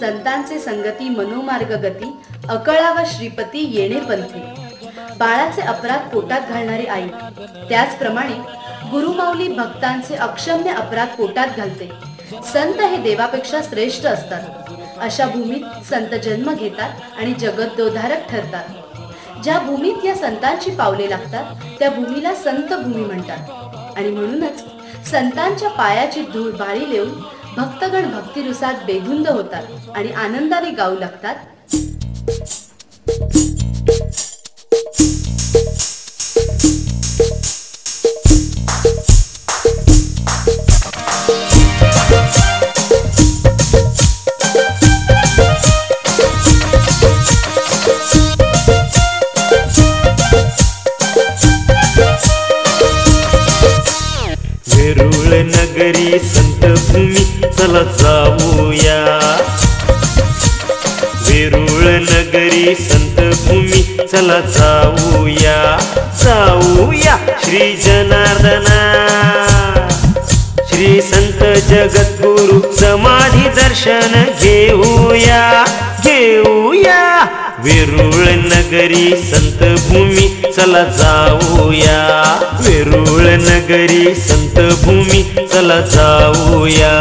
संतांचे संगती मनोमार्ग गती, अकळावा श्रीपती येणे पंथी. बाळाचे अपराध पोटात घालणारी आई, त्याचप्रमाणे गुरुमाऊली भक्तांचे अक्षम्य अपराध पोटात घालते. संत हे देवापेक्षा श्रेष्ठ असतात. अशा भूमीत संत जन्म घेतात आणि जगद्दोधारक ठरतात. ज्या भूमीत या संतांची पावले लागतात त्या भूमीला संत भूमी म्हणतात. आणि म्हणूनच संतांच्या पायाची धूळ बाळी लेऊन भक्तगण भक्तिरुसात बेधुंद होतात आणि आनंदाने गाऊ लागतात. वेरूळ नगरी संत भूमी चला जाऊया. वेरूळ नगरी संत भूमी चला जाऊया. जाऊया श्री जनार्दना, श्री संत जगद्गुरु समाधी दर्शन घेऊया. घेऊया वेरूळ नगरी संत भूमी चला जाऊया. वेरूळ नगरी संत भूमी चला जाऊया.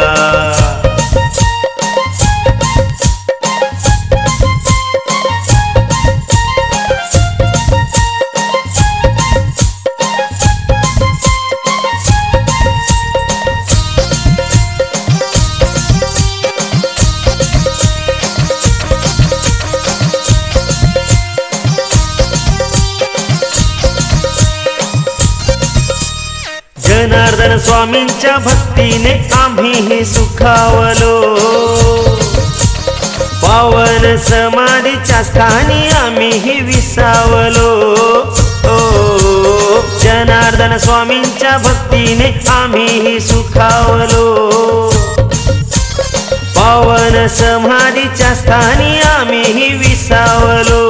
जनार्दन स्वामींच्या भक्तीने आम्हीही सुखावलो. पावन समाधीच्या स्थानी आम्हीही विसावलो. जनार्दन स्वामींच्या भक्तीने आम्हीही सुखावलो. पावन समाधीच्या स्थानी आम्हीही विसावलो.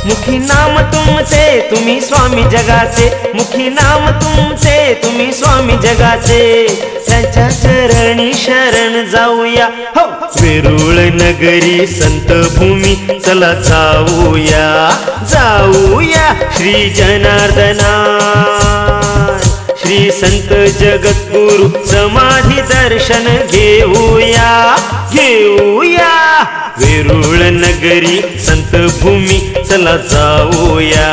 मुखी नाम तुमचे तुम्ही स्वामी जगाचे, मुखी नाम तुमचे तुम्ही स्वामी जगाचे. त्यांच्या चरणी शरण जाऊया. हो वेरूळ नगरी संत भूमी चला जाऊया. जाऊया श्री जनार्दना, श्री संत जगद्गुरु समाधी दर्शन घेऊया. घेऊया वेरूळ नगरी संत भूमी चला जाऊया.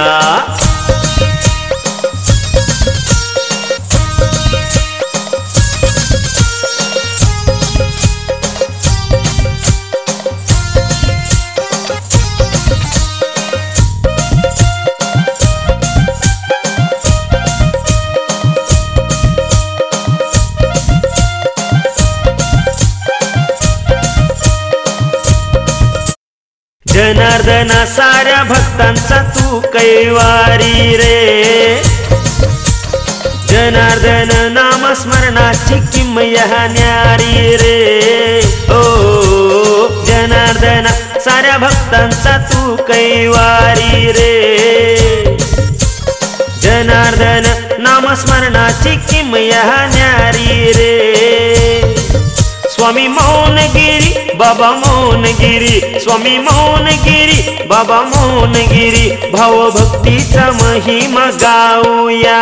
जनार्दना साऱ्या भक्तांचा तू कैवारी रे. जनार्दन नामस्मरणाची किमया न्यारी रे. ओ जनार्दना साऱ्या भक्तांचा तू कैवारी रे. जनार्दन नामस्मरणाची किमया न्यारी रे. स्वामी मौनगिरी बाबा मौनगिरी, स्वामी मौनगिरी बाबा मौनगिरी. भावभक्तीचा महिमा गाऊया.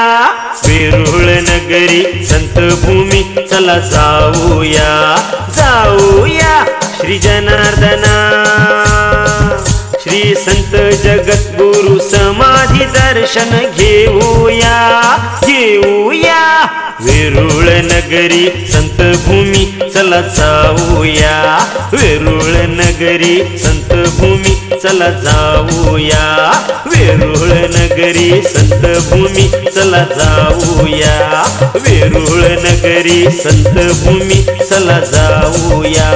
वेरूळ नगरी संत भूमी चला जाऊया. जाऊया श्री जनार्दना, श्री संत जगद्गुरु समाधी दर्शन घेऊया. घेऊया वेरूळ नगरी संत भूमी चला जाऊया. वेरूळ नगरी संत भूमी चला जाऊया. वेरूळ नगरी संत भूमी चला जाऊया. वेरूळ नगरी संत भूमी चला जाऊया.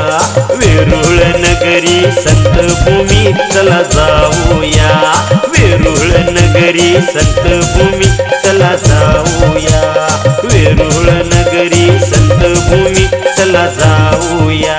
वेरूळ नगरी संत भूमी चला जाऊया. वेरूळ नगरी संत भूमी चला जाऊया. वेरूळ नगरी संत भूमी चला जाऊया.